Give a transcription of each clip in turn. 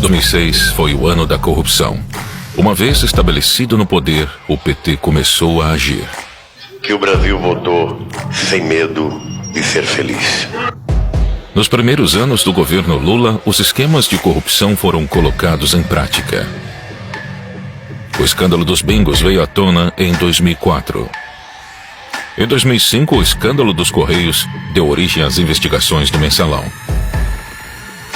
2006 foi o ano da corrupção. Uma vez estabelecido no poder, o PT começou a agir. Que o Brasil votou sem medo de ser feliz. Nos primeiros anos do governo Lula, os esquemas de corrupção foram colocados em prática. O escândalo dos bingos veio à tona em 2004. Em 2005, o escândalo dos Correios deu origem às investigações do Mensalão.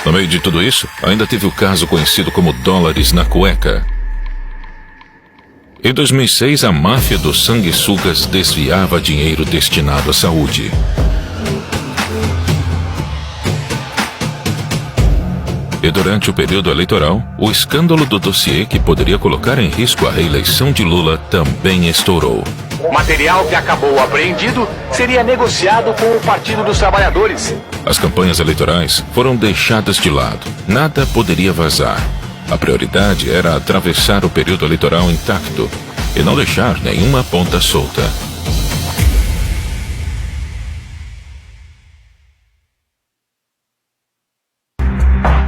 No meio de tudo isso, ainda teve o caso conhecido como dólares na cueca. Em 2006, a máfia dos sanguessugas desviava dinheiro destinado à saúde. E durante o período eleitoral, o escândalo do dossiê que poderia colocar em risco a reeleição de Lula também estourou. O material que acabou apreendido seria negociado com o Partido dos Trabalhadores. As campanhas eleitorais foram deixadas de lado. Nada poderia vazar. A prioridade era atravessar o período eleitoral intacto e não deixar nenhuma ponta solta.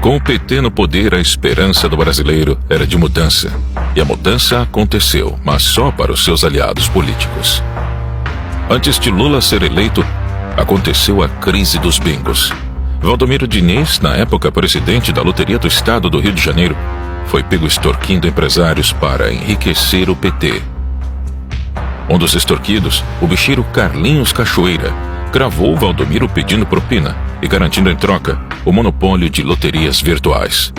Com o PT no poder, a esperança do brasileiro era de mudança. E a mudança aconteceu, mas só para os seus aliados políticos. Antes de Lula ser eleito, aconteceu a crise dos bingos. Valdomiro Diniz, na época presidente da Loteria do Estado do Rio de Janeiro, foi pego extorquindo empresários para enriquecer o PT. Um dos extorquidos, o bicheiro Carlinhos Cachoeira, gravou Valdomiro pedindo propina e garantindo em troca o monopólio de loterias virtuais.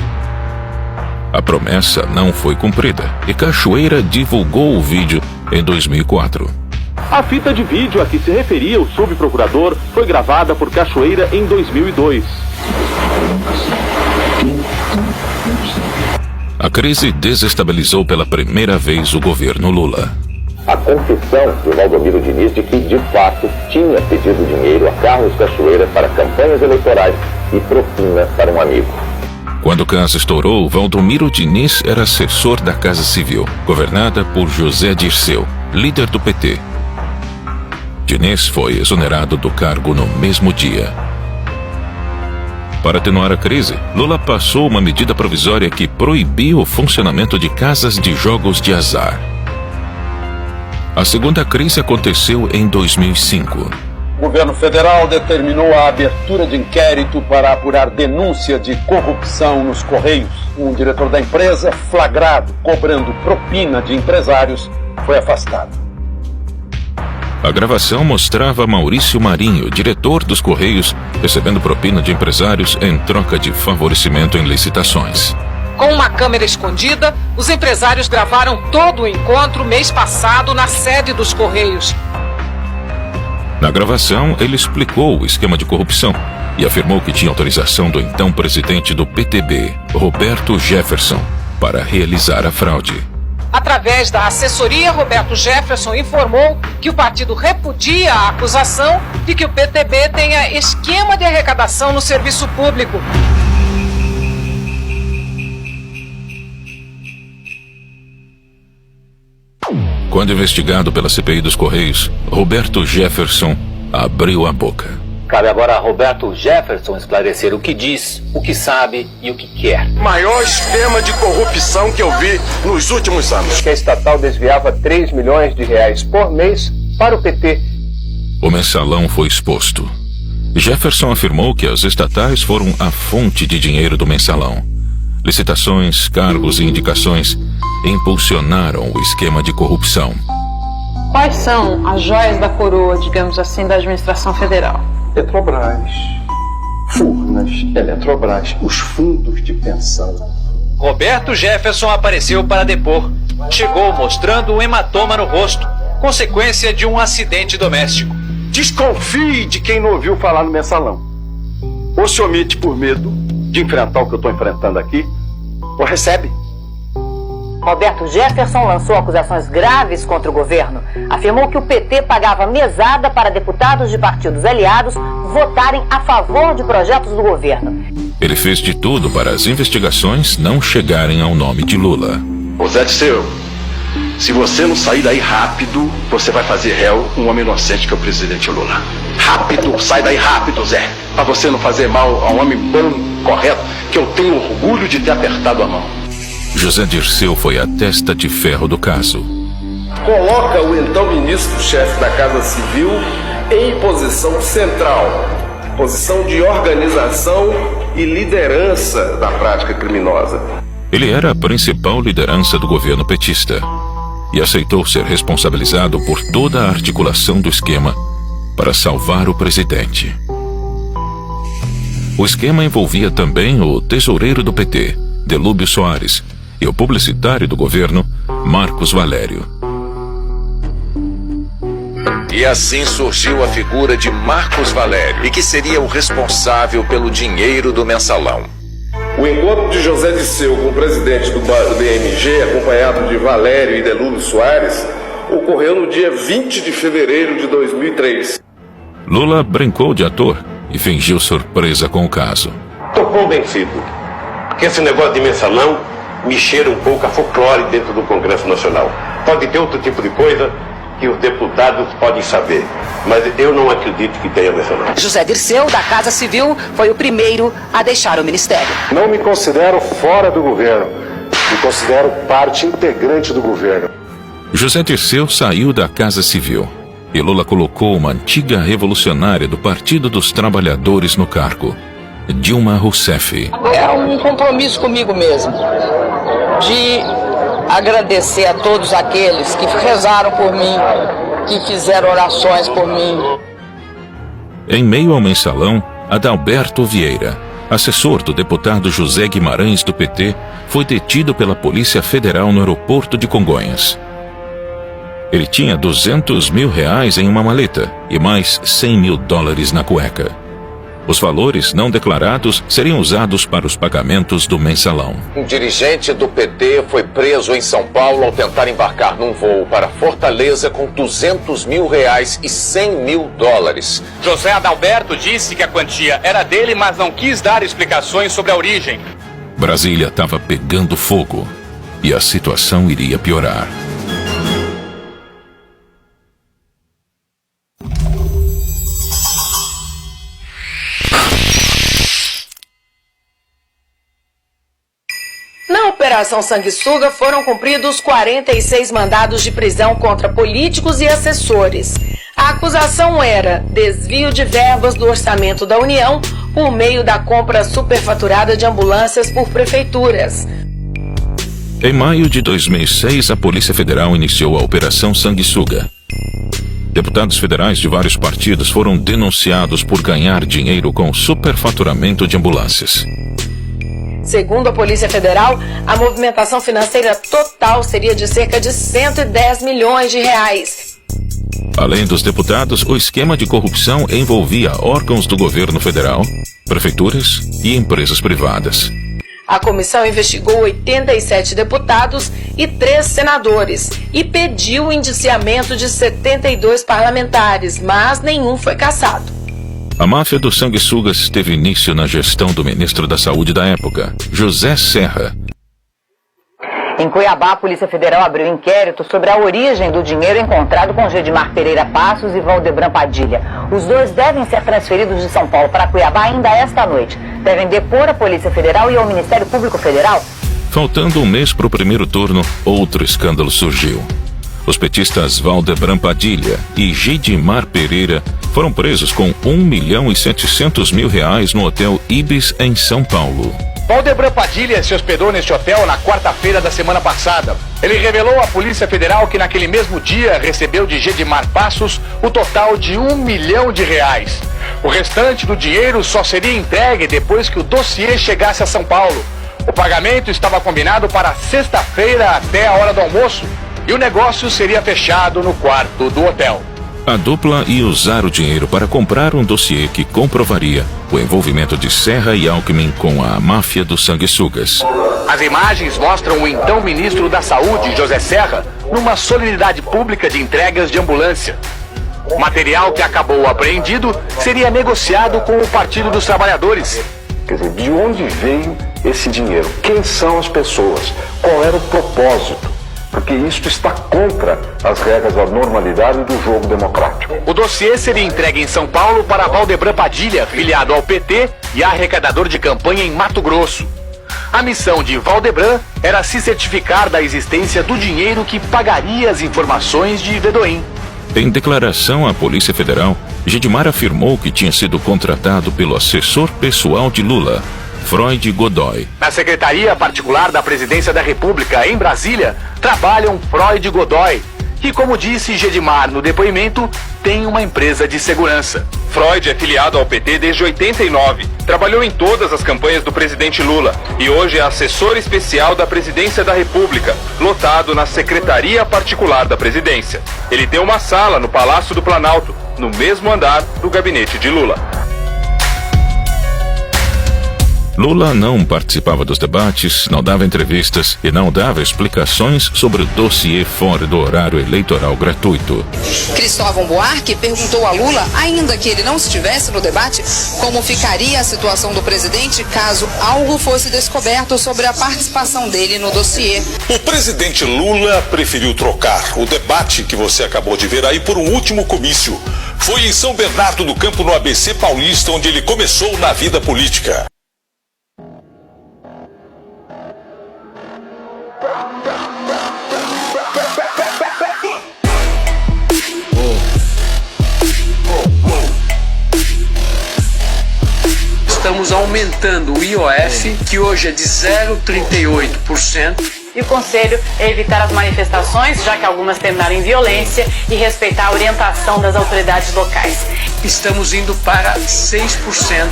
A promessa não foi cumprida e Cachoeira divulgou o vídeo em 2004. A fita de vídeo a que se referia o subprocurador foi gravada por Cachoeira em 2002. A crise desestabilizou pela primeira vez o governo Lula. A confissão de Valdomiro Diniz de que, de fato, tinha pedido dinheiro a Carlos Cachoeira para campanhas eleitorais e propina para um amigo. Quando o caso estourou, Valdomiro Diniz era assessor da Casa Civil, governada por José Dirceu, líder do PT. Diniz foi exonerado do cargo no mesmo dia. Para atenuar a crise, Lula passou uma medida provisória que proibiu o funcionamento de casas de jogos de azar. A segunda crise aconteceu em 2005. O governo federal determinou a abertura de inquérito para apurar denúncia de corrupção nos Correios. Um diretor da empresa, flagrado cobrando propina de empresários, foi afastado. A gravação mostrava Maurício Marinho, diretor dos Correios, recebendo propina de empresários em troca de favorecimento em licitações. Com uma câmera escondida, os empresários gravaram todo o encontro mês passado na sede dos Correios. Na gravação, ele explicou o esquema de corrupção e afirmou que tinha autorização do então presidente do PTB, Roberto Jefferson, para realizar a fraude. Através da assessoria, Roberto Jefferson informou que o partido repudia a acusação de que o PTB tenha esquema de arrecadação no serviço público. Quando investigado pela CPI dos Correios, Roberto Jefferson abriu a boca. Cabe agora a Roberto Jefferson esclarecer o que diz, o que sabe e o que quer. Maior esquema de corrupção que eu vi nos últimos anos. Que a estatal desviava 3 milhões de reais por mês para o PT. O Mensalão foi exposto. Jefferson afirmou que as estatais foram a fonte de dinheiro do Mensalão. Licitações, cargos e indicações impulsionaram o esquema de corrupção. Quais são as joias da coroa, digamos assim, da administração federal? Petrobras, Furnas, Eletrobras, os fundos de pensão. Roberto Jefferson apareceu para depor. Chegou mostrando um hematoma no rosto, consequência de um acidente doméstico. Desconfie de quem não ouviu falar no Mensalão. Ou se omite por medo de enfrentar o que eu estou enfrentando aqui, ou recebe. Roberto Jefferson lançou acusações graves contra o governo. Afirmou que o PT pagava mesada para deputados de partidos aliados votarem a favor de projetos do governo. Ele fez de tudo para as investigações não chegarem ao nome de Lula. Ô Zé Dirceu, se você não sair daí rápido, você vai fazer réu um homem inocente que é o presidente Lula. Rápido, sai daí rápido, Zé. Pra você não fazer mal a um homem bom, correto, que eu tenho orgulho de ter apertado a mão. José Dirceu foi a testa de ferro do caso. Coloca o então ministro-chefe da Casa Civil em posição central, posição de organização e liderança da prática criminosa. Ele era a principal liderança do governo petista e aceitou ser responsabilizado por toda a articulação do esquema para salvar o presidente. O esquema envolvia também o tesoureiro do PT, Delúbio Soares, e o publicitário do governo, Marcos Valério. E assim surgiu a figura de Marcos Valério, e que seria o responsável pelo dinheiro do mensalão. O encontro de José Dirceu com o presidente do DMG, acompanhado de Valério e Delúbio Soares, ocorreu no dia 20 de fevereiro de 2003. Lula brincou de ator e fingiu surpresa com o caso. Estou convencido que esse negócio de mensalão mexer um pouco a folclore dentro do Congresso Nacional. Pode ter outro tipo de coisa que os deputados podem saber, mas eu não acredito que tenha mensalão. José Dirceu, da Casa Civil, foi o primeiro a deixar o ministério. Não me considero fora do governo, me considero parte integrante do governo. José Dirceu saiu da Casa Civil e Lula colocou uma antiga revolucionária do Partido dos Trabalhadores no cargo, Dilma Rousseff. É um compromisso comigo mesmo, de agradecer a todos aqueles que rezaram por mim, que fizeram orações por mim. Em meio ao mensalão, Adalberto Vieira, assessor do deputado José Guimarães do PT, foi detido pela Polícia Federal no aeroporto de Congonhas. Ele tinha R$200 mil em uma maleta e mais $100 mil na cueca. Os valores não declarados seriam usados para os pagamentos do mensalão. Um dirigente do PT foi preso em São Paulo ao tentar embarcar num voo para Fortaleza com R$200 mil e $100 mil. José Adalberto disse que a quantia era dele, mas não quis dar explicações sobre a origem. Brasília estava pegando fogo e a situação iria piorar. Na Operação Sanguessuga foram cumpridos 46 mandados de prisão contra políticos e assessores. A acusação era desvio de verbas do orçamento da União por meio da compra superfaturada de ambulâncias por prefeituras. Em maio de 2006, a Polícia Federal iniciou a Operação Sanguessuga. Deputados federais de vários partidos foram denunciados por ganhar dinheiro com superfaturamento de ambulâncias. Segundo a Polícia Federal, a movimentação financeira total seria de cerca de R$110 milhões. Além dos deputados, o esquema de corrupção envolvia órgãos do governo federal, prefeituras e empresas privadas. A comissão investigou 87 deputados e 3 senadores e pediu o indiciamento de 72 parlamentares, mas nenhum foi cassado. A máfia dos sanguessugas teve início na gestão do ministro da Saúde da época, José Serra. Em Cuiabá, a Polícia Federal abriu inquérito sobre a origem do dinheiro encontrado com Gedimar Pereira Passos e Valdebran Padilha. Os dois devem ser transferidos de São Paulo para Cuiabá ainda esta noite. Devem depor a Polícia Federal e ao Ministério Público Federal. Faltando um mês para o primeiro turno, outro escândalo surgiu. Os petistas Valdebran Padilha e Gedimar Pereira foram presos com R$1.700.000 no Hotel Ibis, em São Paulo. Valdebran Padilha se hospedou neste hotel na quarta-feira da semana passada. Ele revelou à Polícia Federal que naquele mesmo dia recebeu de Gedimar Passos o total de R$1 milhão. O restante do dinheiro só seria entregue depois que o dossiê chegasse a São Paulo. O pagamento estava combinado para sexta-feira até a hora do almoço e o negócio seria fechado no quarto do hotel. A dupla ia usar o dinheiro para comprar um dossiê que comprovaria o envolvimento de Serra e Alckmin com a máfia dos sanguessugas. As imagens mostram o então ministro da Saúde, José Serra, numa solenidade pública de entregas de ambulância. O material que acabou apreendido seria negociado com o Partido dos Trabalhadores. Quer dizer, de onde veio esse dinheiro? Quem são as pessoas? Qual era o propósito porque isso está contra as regras da normalidade do jogo democrático. O dossiê seria entregue em São Paulo para Valdebran Padilha, filiado ao PT e arrecadador de campanha em Mato Grosso. A missão de Valdebran era se certificar da existência do dinheiro que pagaria as informações de Vedoim. Em declaração à Polícia Federal, Gedimar afirmou que tinha sido contratado pelo assessor pessoal de Lula, Freud Godoy. Na Secretaria Particular da Presidência da República, em Brasília, trabalham Freud Godoy, que, como disse Gedimar no depoimento, tem uma empresa de segurança. Freud é filiado ao PT desde 89, trabalhou em todas as campanhas do presidente Lula e hoje é assessor especial da Presidência da República, lotado na Secretaria Particular da Presidência. Ele tem uma sala no Palácio do Planalto, no mesmo andar do gabinete de Lula. Lula não participava dos debates, não dava entrevistas e não dava explicações sobre o dossiê fora do horário eleitoral gratuito. Cristóvão Buarque perguntou a Lula, ainda que ele não estivesse no debate, como ficaria a situação do presidente caso algo fosse descoberto sobre a participação dele no dossiê. O presidente Lula preferiu trocar o debate que você acabou de ver aí por um último comício. Foi em São Bernardo do Campo, no ABC Paulista, onde ele começou na vida política. Estamos aumentando o IOF, que hoje é de 0,38%. E o conselho é evitar as manifestações, já que algumas terminaram em violência, e respeitar a orientação das autoridades locais. Estamos indo para 6%.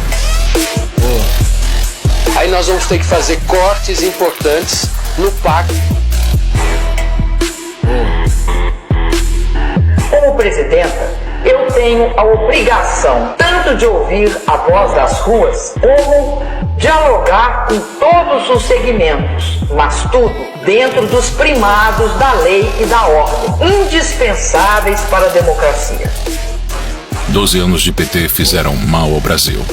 Aí nós vamos ter que fazer cortes importantes no pacto. Como presidenta, eu tenho a obrigação tanto de ouvir a voz das ruas, como dialogar com todos os segmentos, mas tudo dentro dos primados da lei e da ordem, indispensáveis para a democracia. 12 anos de PT fizeram mal ao Brasil.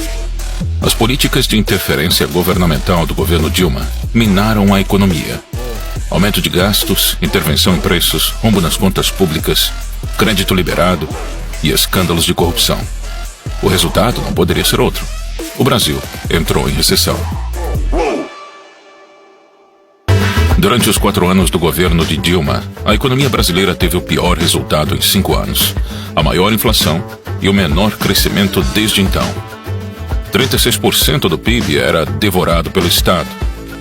As políticas de interferência governamental do governo Dilma minaram a economia. Aumento de gastos, intervenção em preços, rombo nas contas públicas, crédito liberado e escândalos de corrupção. O resultado não poderia ser outro. O Brasil entrou em recessão. Durante os 4 anos do governo de Dilma, a economia brasileira teve o pior resultado em 5 anos, a maior inflação e o menor crescimento desde então. 36% do PIB era devorado pelo Estado,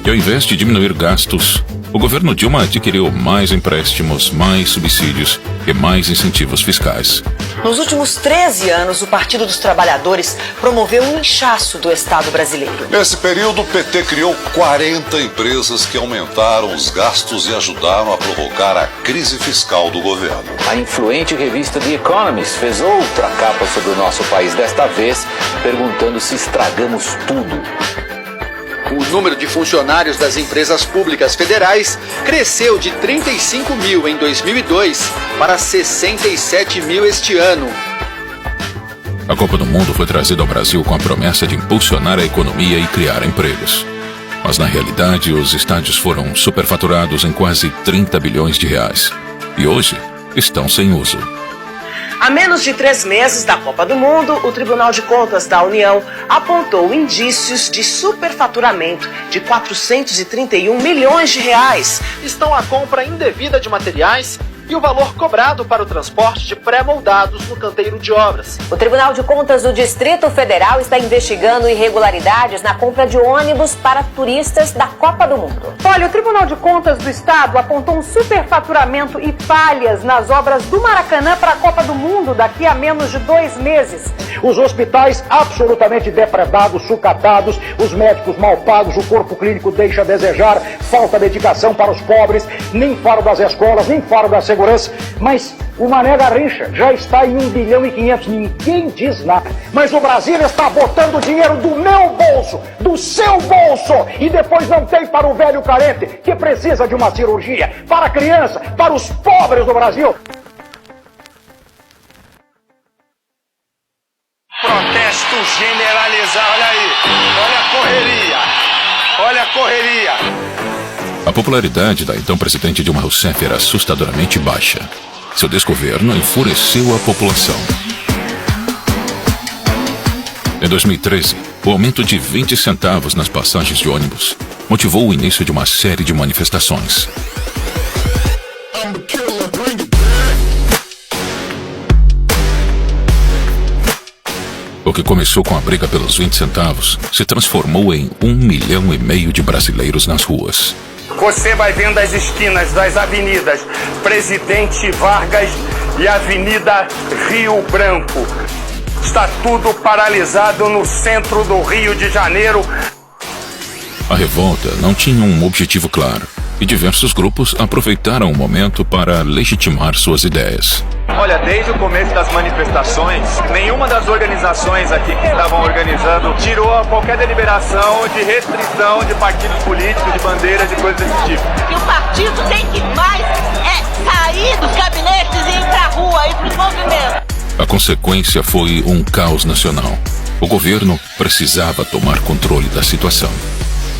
e ao invés de diminuir gastos, o governo Dilma adquiriu mais empréstimos, mais subsídios e mais incentivos fiscais. Nos últimos 13 anos, o Partido dos Trabalhadores promoveu um inchaço do Estado brasileiro. Nesse período, o PT criou 40 empresas que aumentaram os gastos e ajudaram a provocar a crise fiscal do governo. A influente revista The Economist fez outra capa sobre o nosso país, desta vez perguntando se estragamos tudo. O número de funcionários das empresas públicas federais cresceu de 35 mil em 2002 para 67 mil este ano. A Copa do Mundo foi trazida ao Brasil com a promessa de impulsionar a economia e criar empregos. Mas na realidade, os estádios foram superfaturados em quase 30 bilhões de reais. E hoje estão sem uso. Há menos de 3 meses da Copa do Mundo, o Tribunal de Contas da União apontou indícios de superfaturamento de 431 milhões de reais. Estão a compra indevida de materiais e o valor cobrado para o transporte de pré-moldados no canteiro de obras. O Tribunal de Contas do Distrito Federal está investigando irregularidades na compra de ônibus para turistas da Copa do Mundo. Olha, o Tribunal de Contas do Estado apontou um superfaturamento e falhas nas obras do Maracanã para a Copa do Mundo daqui a menos de 2 meses. Os hospitais absolutamente depredados, sucatados, os médicos mal pagos, o corpo clínico deixa a desejar, falta dedicação para os pobres, nem falo das escolas, nem falo da segurança, mas o Mané Garrincha já está em 1 bilhão e 500, ninguém diz nada. Mas o Brasil está botando dinheiro do meu bolso, do seu bolso, e depois não tem para o velho carente, que precisa de uma cirurgia, para a criança, para os pobres do Brasil. Protesto generalizado, olha aí, olha a correria, olha a correria. A popularidade da então presidente Dilma Rousseff era assustadoramente baixa. Seu desgoverno enfureceu a população. Em 2013, o aumento de 20 centavos nas passagens de ônibus motivou o início de uma série de manifestações. O que começou com a briga pelos 20 centavos se transformou em 1,5 milhão de brasileiros nas ruas. Você vai vendo as esquinas das avenidas Presidente Vargas e Avenida Rio Branco. Está tudo paralisado no centro do Rio de Janeiro. A revolta não tinha um objetivo claro e diversos grupos aproveitaram o momento para legitimar suas ideias. Olha, desde o começo das manifestações, nenhuma das organizações aqui que estavam organizando tirou qualquer deliberação de restrição de partidos políticos, de bandeiras, de coisas desse tipo. E o partido tem que mais sair dos gabinetes e ir pra rua, ir pros movimentos. A consequência foi um caos nacional. O governo precisava tomar controle da situação.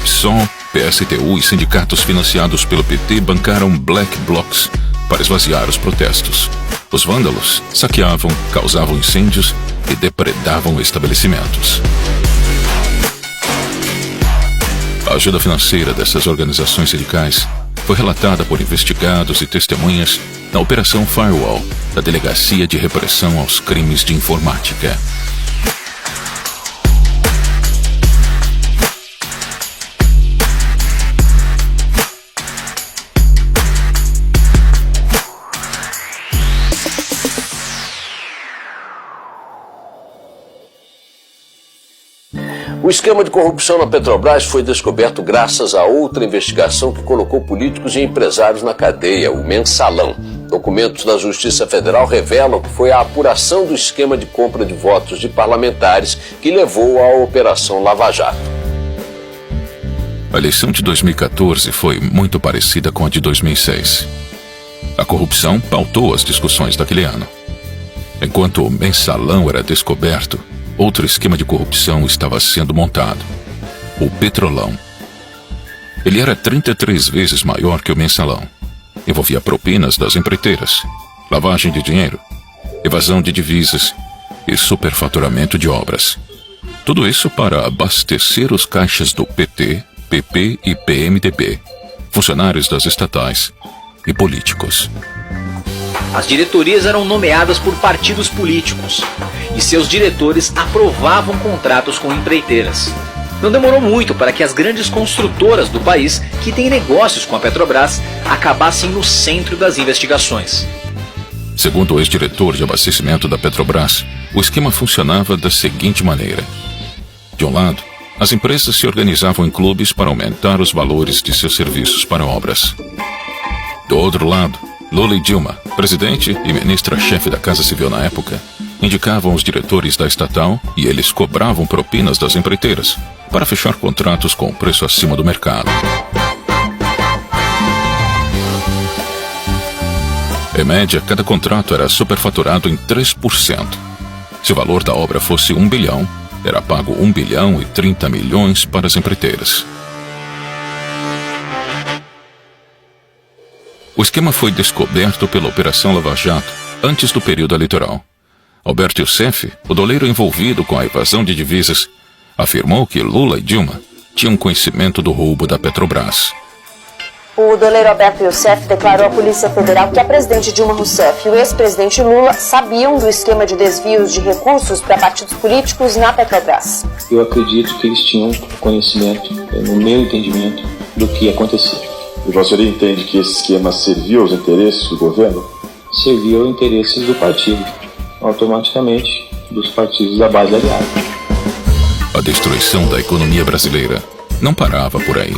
PSOL, PSTU e sindicatos financiados pelo PT bancaram black blocs para esvaziar os protestos. Os vândalos saqueavam, causavam incêndios e depredavam estabelecimentos. A ajuda financeira dessas organizações sindicais foi relatada por investigados e testemunhas na Operação Firewall, da Delegacia de Repressão aos Crimes de Informática. O esquema de corrupção na Petrobras foi descoberto graças a outra investigação que colocou políticos e empresários na cadeia, o Mensalão. Documentos da Justiça Federal revelam que foi a apuração do esquema de compra de votos de parlamentares que levou à Operação Lava Jato. A eleição de 2014 foi muito parecida com a de 2006. A corrupção pautou as discussões daquele ano. Enquanto o Mensalão era descoberto, outro esquema de corrupção estava sendo montado: o Petrolão. Ele era 33 vezes maior que o Mensalão. Envolvia propinas das empreiteiras, lavagem de dinheiro, evasão de divisas e superfaturamento de obras. Tudo isso para abastecer os caixas do PT, PP e PMDB, funcionários das estatais e políticos. As diretorias eram nomeadas por partidos políticos e seus diretores aprovavam contratos com empreiteiras. Não demorou muito para que as grandes construtoras do país, que têm negócios com a Petrobras, acabassem no centro das investigações. Segundo o ex-diretor de abastecimento da Petrobras, o esquema funcionava da seguinte maneira. De um lado, as empresas se organizavam em clubes para aumentar os valores de seus serviços para obras. Do outro lado, Lula e Dilma, presidente e ministra-chefe da Casa Civil na época, indicavam os diretores da estatal e eles cobravam propinas das empreiteiras para fechar contratos com preço acima do mercado. Em média, cada contrato era superfaturado em 3%. Se o valor da obra fosse 1 bilhão, era pago 1 bilhão e 30 milhões para as empreiteiras. O esquema foi descoberto pela Operação Lava Jato antes do período eleitoral. Alberto Youssef, o doleiro envolvido com a evasão de divisas, afirmou que Lula e Dilma tinham conhecimento do roubo da Petrobras. O doleiro Alberto Youssef declarou à Polícia Federal que a presidente Dilma Rousseff e o ex-presidente Lula sabiam do esquema de desvios de recursos para partidos políticos na Petrobras. Eu acredito que eles tinham conhecimento, no meu entendimento, do que acontecia. E você entende que esse esquema serviu aos interesses do governo? Serviu aos interesses do partido, automaticamente dos partidos da base aliada. A destruição da economia brasileira não parava por aí.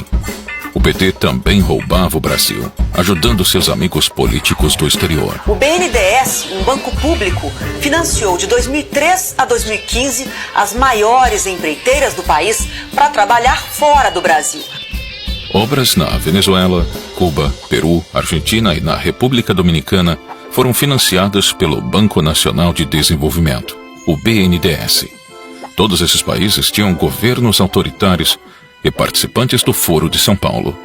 O PT também roubava o Brasil, ajudando seus amigos políticos do exterior. O BNDES, um banco público, financiou de 2003 a 2015 as maiores empreiteiras do país para trabalhar fora do Brasil. Obras na Venezuela, Cuba, Peru, Argentina e na República Dominicana foram financiadas pelo Banco Nacional de Desenvolvimento, o BNDES. Todos esses países tinham governos autoritários e participantes do Foro de São Paulo.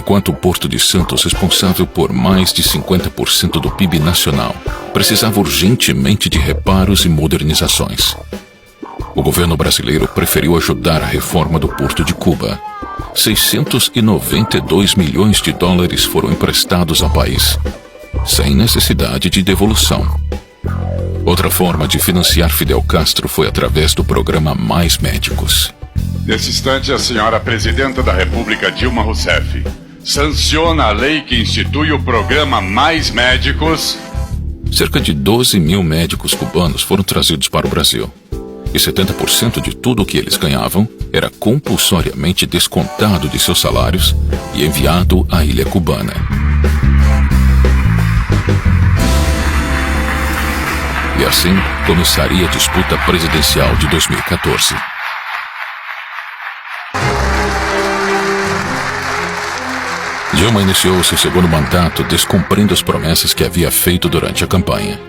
Enquanto o Porto de Santos, responsável por mais de 50% do PIB nacional, precisava urgentemente de reparos e modernizações. O governo brasileiro preferiu ajudar a reforma do Porto de Cuba. 692 milhões de dólares foram emprestados ao país, sem necessidade de devolução. Outra forma de financiar Fidel Castro foi através do programa Mais Médicos. Nesse instante, a senhora Presidenta da República, Dilma Rousseff, sanciona a lei que institui o programa Mais Médicos. Cerca de 12 mil médicos cubanos foram trazidos para o Brasil. E 70% de tudo o que eles ganhavam era compulsoriamente descontado de seus salários e enviado à ilha cubana. E assim começaria a disputa presidencial de 2014. Dilma iniciou seu segundo mandato descumprindo as promessas que havia feito durante a campanha.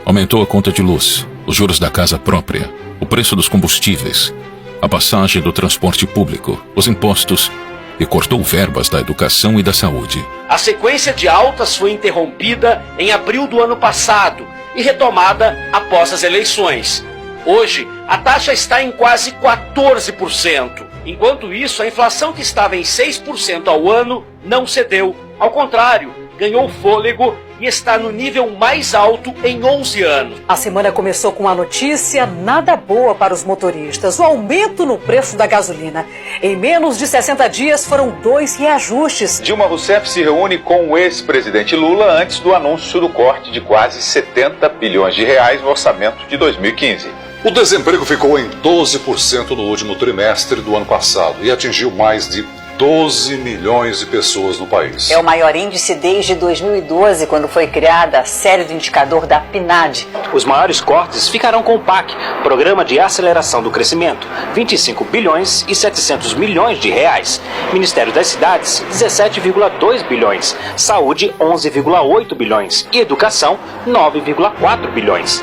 Aumentou a conta de luz, os juros da casa própria, o preço dos combustíveis, a passagem do transporte público, os impostos e cortou verbas da educação e da saúde. A sequência de altas foi interrompida em abril do ano passado e retomada após as eleições. Hoje, a taxa está em quase 14%. Enquanto isso, a inflação que estava em 6% ao ano não cedeu. Ao contrário, ganhou fôlego e está no nível mais alto em 11 anos. A semana começou com uma notícia nada boa para os motoristas: o aumento no preço da gasolina. Em menos de 60 dias foram 2 reajustes. Dilma Rousseff se reúne com o ex-presidente Lula antes do anúncio do corte de quase 70 bilhões de reais no orçamento de 2015. O desemprego ficou em 12% no último trimestre do ano passado e atingiu mais de 12 milhões de pessoas no país. É o maior índice desde 2012, quando foi criada a série do indicador da PNAD. Os maiores cortes ficarão com o PAC, Programa de Aceleração do Crescimento, 25 bilhões e 700 milhões de reais. Ministério das Cidades, 17,2 bilhões. Saúde, 11,8 bilhões. E Educação, 9,4 bilhões.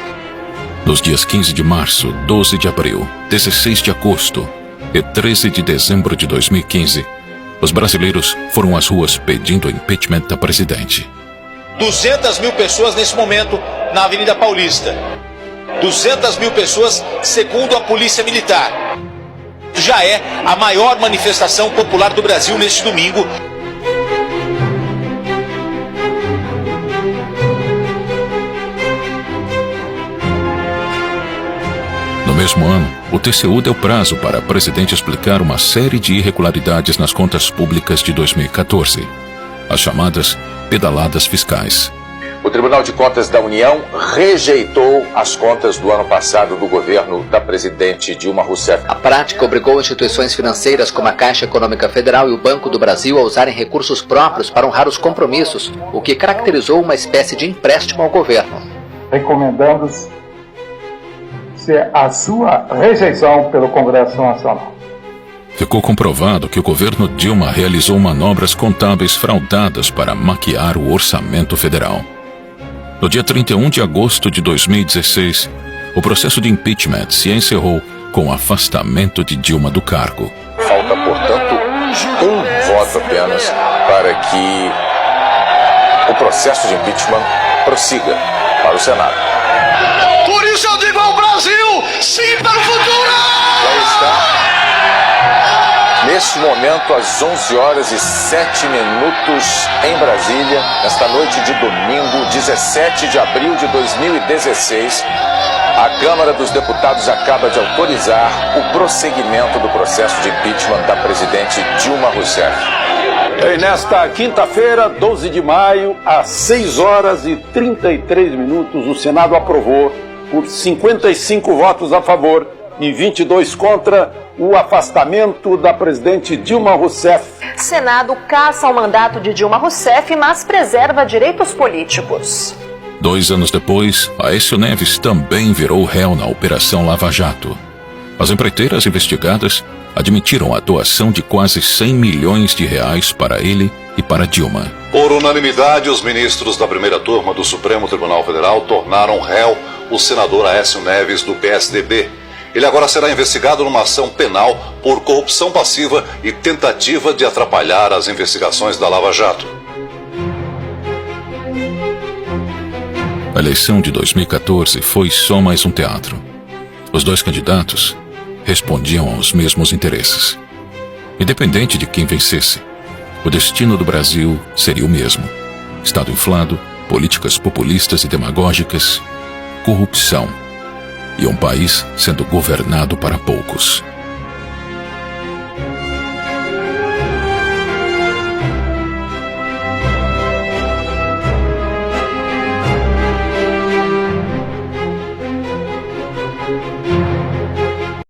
Nos dias 15 de março, 12 de abril, 16 de agosto e 13 de dezembro de 2015, os brasileiros foram às ruas pedindo o impeachment da presidente. 200 mil pessoas nesse momento na Avenida Paulista. 200 mil pessoas, segundo a Polícia Militar. Já é a maior manifestação popular do Brasil neste domingo. No mesmo ano, o TCU deu prazo para a presidente explicar uma série de irregularidades nas contas públicas de 2014, as chamadas pedaladas fiscais. O Tribunal de Contas da União rejeitou as contas do ano passado do governo da presidente Dilma Rousseff. A prática obrigou instituições financeiras como a Caixa Econômica Federal e o Banco do Brasil a usarem recursos próprios para honrar os compromissos, o que caracterizou uma espécie de empréstimo ao governo. Recomendamos a sua rejeição pelo Congresso Nacional. Ficou comprovado que o governo Dilma realizou manobras contábeis fraudadas para maquiar o orçamento federal. No dia 31 de agosto de 2016, o processo de impeachment se encerrou com o afastamento de Dilma do cargo. Falta, portanto, um voto apenas para que o processo de impeachment prossiga para o Senado. Por isso eu digo ao Brasil, sim para o futuro! Já está, neste momento, às 11 horas e 7 minutos em Brasília, nesta noite de domingo, 17 de abril de 2016, a Câmara dos Deputados acaba de autorizar o prosseguimento do processo de impeachment da presidente Dilma Rousseff. E nesta quinta-feira, 12 de maio, às 6 horas e 33 minutos, o Senado aprovou, por 55 votos a favor e 22 contra, o afastamento da presidente Dilma Rousseff. Senado caça o mandato de Dilma Rousseff, mas preserva direitos políticos. 2 anos depois, Aécio Neves também virou réu na Operação Lava Jato. As empreiteiras investigadas admitiram a doação de quase 100 milhões de reais para ele e para Dilma. Por unanimidade, os ministros da primeira turma do Supremo Tribunal Federal tornaram réu o senador Aécio Neves, do PSDB, Ele agora será investigado numa ação penal por corrupção passiva e tentativa de atrapalhar as investigações da Lava Jato. A eleição de 2014 foi só mais um teatro. Os dois candidatos respondiam aos mesmos interesses. Independente de quem vencesse, o destino do Brasil seria o mesmo. Estado inflado, políticas populistas e demagógicas, corrupção e um país sendo governado para poucos.